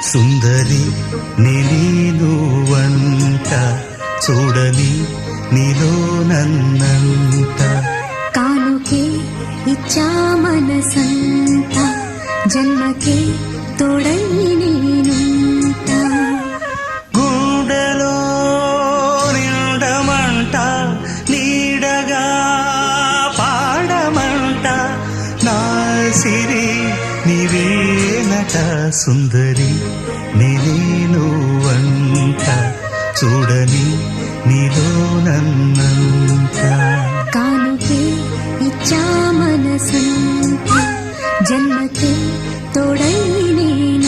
సుందరి నేను వంట చూడని నీలో నన్నంట కానుకే ఇచ్చా మనసంత జన్మకే తోడై నేనుంట గుండెలో నిండమంట నీడగా పాడమంట నా సిరి నీవేనట సుందరి నేను వంట చూడని నీలో నన్నంత కానుకే ఇచ్చా మనసంత జన్మకే తోడై నేను